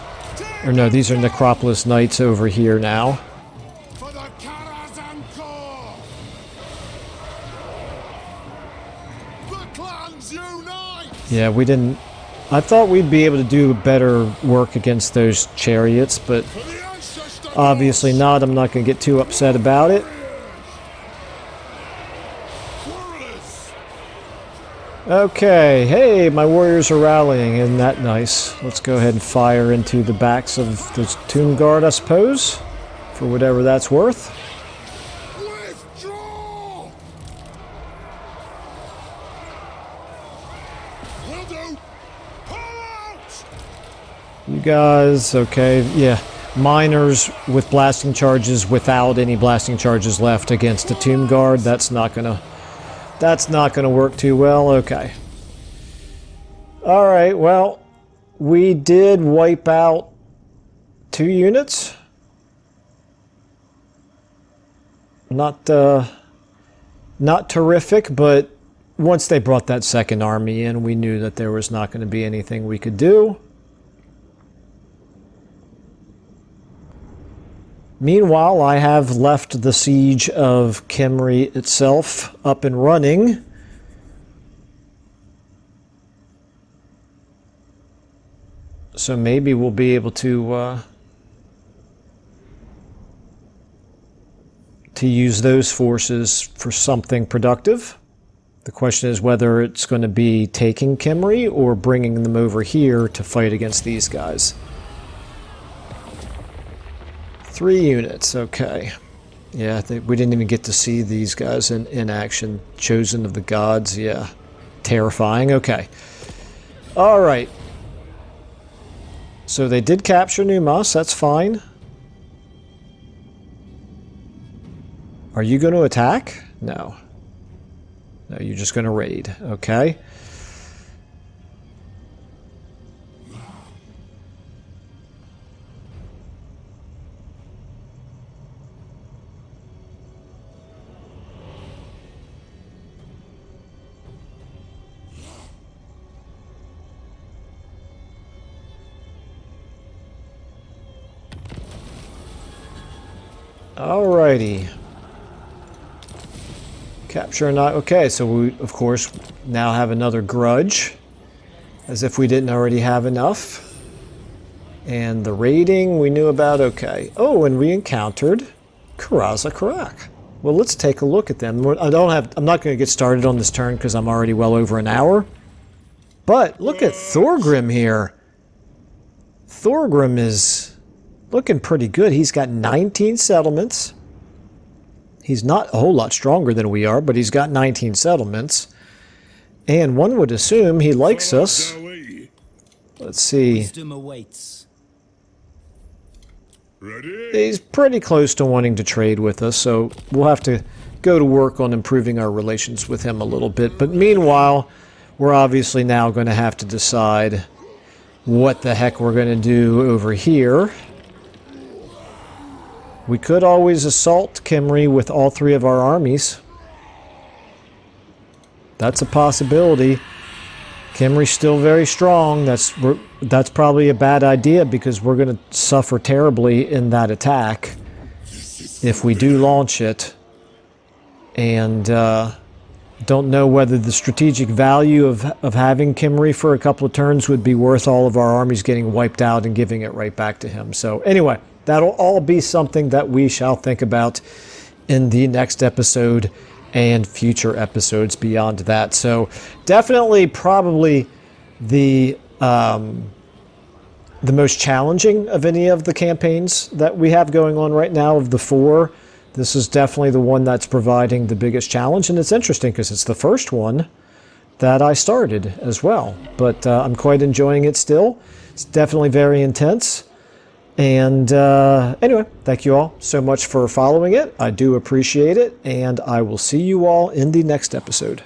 Speaker 1: Or no, these are Necropolis Knights over here now.
Speaker 3: For the Karazanko! The clans unite!
Speaker 1: Yeah, we didn't... I thought we'd be able to do better work against those chariots, but
Speaker 3: For the ancestor
Speaker 1: obviously
Speaker 3: gods!
Speaker 1: not. I'm not going to get too upset about it.
Speaker 3: Quarrelers!
Speaker 1: Okay, hey, my warriors are rallying. Isn't that nice? Let's go ahead and fire into the backs of the tomb guard, I suppose, for whatever that's worth.
Speaker 3: Withdraw! Will do! Pull out!
Speaker 1: You guys, okay, yeah. miners with blasting charges without any blasting charges left against a tomb guard. That's not gonna work too well. Okay. All right. Well, we did wipe out 2 units. Not terrific, but once they brought that second army in, we knew that there was not going to be anything we could do. Meanwhile, I have left the siege of Kimry itself up and running. So maybe we'll be able to use those forces for something productive. The question is whether it's going to be taking Kimry or bringing them over here to fight against these guys. 3 units, okay. Yeah, we didn't even get to see these guys in action. Chosen of the gods, yeah. Terrifying, okay. Alright. So they did capture Numas, that's fine. Are you going to attack? No. No, you're just going to raid, okay. Alrighty. Capture not okay, so we of course now have another grudge. As if we didn't already have enough. And the raiding we knew about, okay. Oh, and we encountered Karaza Karak. Well, let's take a look at them. I'm not going to get started on this turn because I'm already well over an hour. But look at Thorgrim here. Thorgrim is looking pretty good. He's got 19 settlements. He's not a whole lot stronger than we are, but he's got 19 settlements. And one would assume he likes us. Let's see.
Speaker 2: Wisdom awaits.
Speaker 3: Ready?
Speaker 1: He's pretty close to wanting to trade with us, so we'll have to go to work on improving our relations with him a little bit. But meanwhile, we're obviously now going to have to decide what the heck we're going to do over here. We could always assault Kimry with all 3 of our armies. That's a possibility. Kimry's still very strong. That's probably a bad idea because we're going to suffer terribly in that attack if we do launch it. And don't know whether the strategic value of having Kimry for a couple of turns would be worth all of our armies getting wiped out and giving it right back to him. So anyway, that'll all be something that we shall think about in the next episode and future episodes beyond that. So definitely probably the most challenging of any of the campaigns that we have going on right now of the 4. This is definitely the one that's providing the biggest challenge, and it's interesting because it's the first one that I started as well. But I'm quite enjoying it still. It's definitely very intense. And anyway, thank you all so much for following it. I do appreciate it, and I will see you all in the next episode.